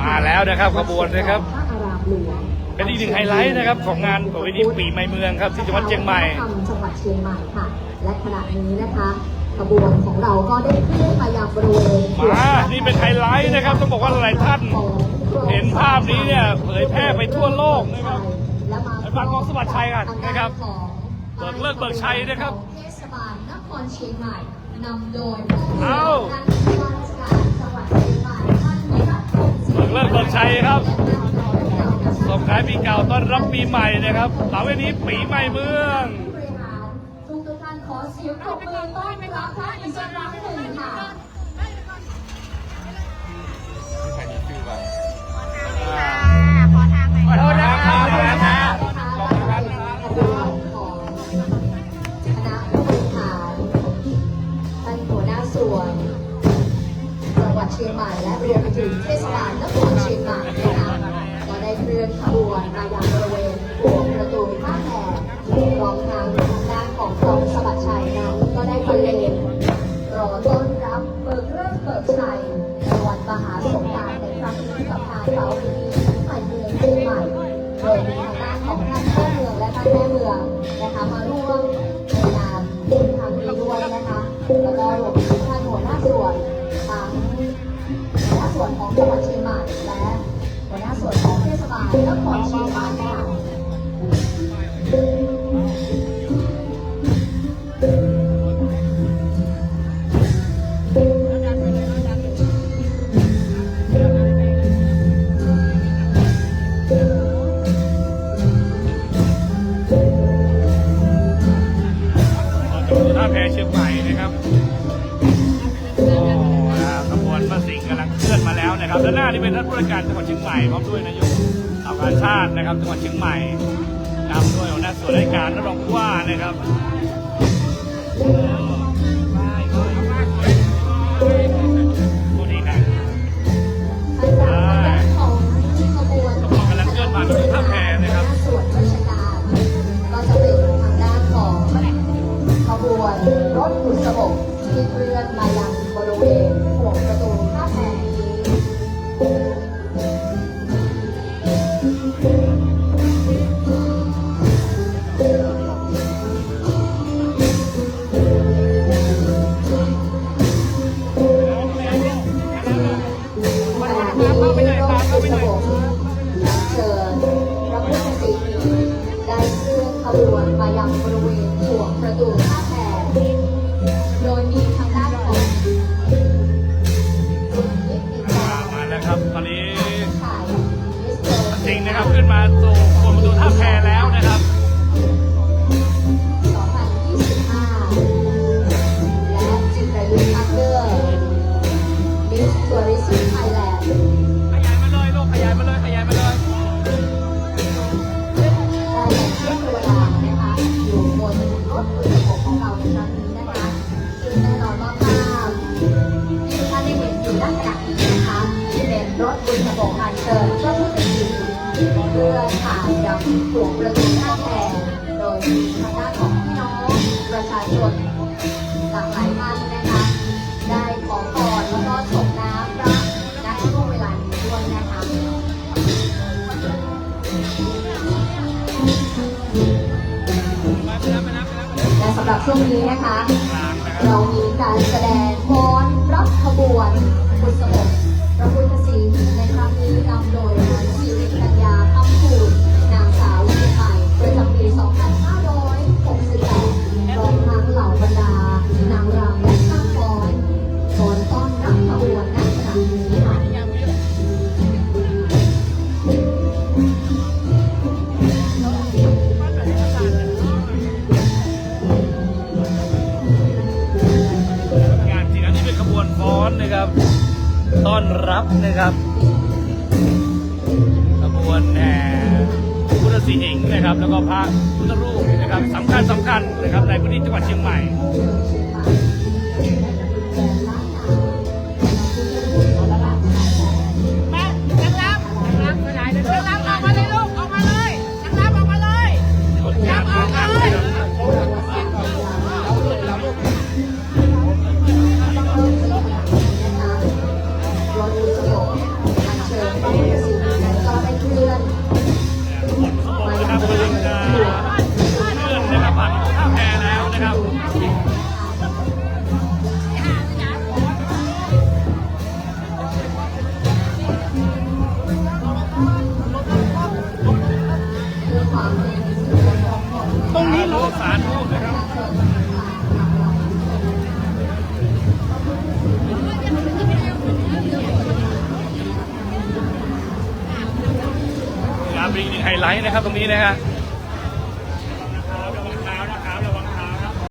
มาแล้วนะครับขบวนนะครับ พระอารามหลวง เป็นอีกหนึ่งไฮไลท์นะครับของงานประเพณีปีใหม่เมืองครับที่จังหวัดเชียงใหม่ จังหวัดเชียงใหม่ค่ะและขณะนี้นะคะขบวนของเราก็ได้เคลื่อนมายังบริเวณ นี่เป็นไฮไลท์นะครับต้องบอกว่าหลายท่านเห็นภาพนี้เนี่ยเผยแพร่ไปทั่วโลกนะครับไปฟังของสวัสดิ์ชัยกันนะครับเบิกเลิกเบิกชัยนะครับ เทศบาลนครเชียงใหม่นำโดย เอ้า ผู้ว่าราชการจังหวัดเชียงใหม่ท่านวิรัตพงศ์ศรี เบิกเลิกเบิกชัยครับส่งท้ายปีเก่าต้อนรับปีใหม่นะครับหลังวันนี้ปีใหม่เมือง บริหารทุกท่านขอเสียงปรบมือต้อนรับท่านอีกครั้งหนึ่งค่ะ ขอทางหน่อย ขอโทษนะครับ ขอบคุณค่ะของคณะผู้บริหารท่านหัวหน้าส่วนจังหวัดเชียงใหม่และรวมไปถึงเทศบาลนครเชียงใหม่นะคะก็ได้เคลื่อนขบวนมายังบริเวณหัวประตูท่าแพพร้อมทางด้านของคลองสะบัดชัยนั้นก็ได้บรรเลงรอต้อนรับเบิกเลิกเบิกชัยในวันมหาสงกรานต์ในครั้งนี้กับทางเราปีใหม่เมืองเชียงใหม่โดยมีทางด้านของท่านพ่อเมืองและท่านแม่เมืองนะคะมาร่วมในงานครั้งนี้ด้วยนะคะแล้วก็รวมถึงท่านหัวหน้าส่วนทั้งหัวหน้าส่วนของจังหวัดเชียงใหม่และหัวหน้าส่วนของเทศบาลนครเชียงใหม่ค่ะท่าแพเชียงใหม่นะครับขบวนพระสิงห์กำลังเคลื่อนมาแล้วนะครับด้านหน้านี่เป็นท่านผู้ว่าการจังหวัดเชียงใหม่พร้อมด้วยนายกเหล่าการชาตินะครับจังหวัดเชียงใหม่นำด้วยหัวหน้าส่วนราชการและรองผู้ว่านะครับผู้นี้นะกำลังเคลื่อนผ่านประตูท่าแพนะครับ ส่วนราชการก็จะเป็นทางด้านของขบวนรถบุษบกที่เคลื่อนมายังบริเวณหัวประตูท่าแพนี้ขณะนี้รถบุษบกเชิญพระพุทธศรีหิงได้เคลื่อนขบวนมายังบริเวณหัวประตูท่าแพโดยมีทางด้านของมาแล้วครับตอนนี้ ถ่าย จริงนะครับขึ้นมาสู่หัวประตูท่าแพแล้วนะครับ 2025 และจิตรยุทธ์อักเกอร์มิสทัวริซึมไทยแลนด์ ขยายมาเลยลูกขยายมาเลยขยายมาเลย ได้อย่างเช่นเวลานะคะอยู่บนรถบุษบกของเราในครั้งนี้นะคะซึ่งแน่นอนว่าภาพที่ท่านได้เห็นอยู่ด้านหลังนี้นะคะเป็นรถบุษบกอัญเชิญพระพุทธศรีหิงเพื่อผ่านยังหัวประตูท่าแพโดยมีทางด้านของพี่น้องประชาชนหลากหลายท่านนะคะได้ขอพรแล้วก็ส่งน้ำพระณช่วงเวลานี้ด้วยนะคะ และสำหรับช่วงนี้นะคะ เรามีการแสดงฟ้อนรับขบวนบุษบกพระพุทธศรีหิงในครั้งนี้นำโดยนางสิริกัญญาคำภูลนางสาวเชียงใหม่ประจำปี 2568 พร้อมทั้งเหล่าบรรดานางรำและช่างฟ้อนฟ้อนต้อนรับขบวนณขณะนี้ค่ะ งานจริงอันนี้เป็นขบวนฟ้อนนะครับต้อนรับนะครับขบวนแห่พุทธศรีหิงนะครับแล้วก็พระพุทธรูปนะครับสำคัญนะครับในพื้นที่จังหวัดเชียงใหม่ รถบุษบกอัญเชิญพระพุทธศรีหิงก็ได้เคลื่อน ความเป็นสิริมงคล ตรงนี้รู้สารพูดนะครับเป็นอีกหนึ่งไฮไลท์นะครับตรงนี้นะฮะ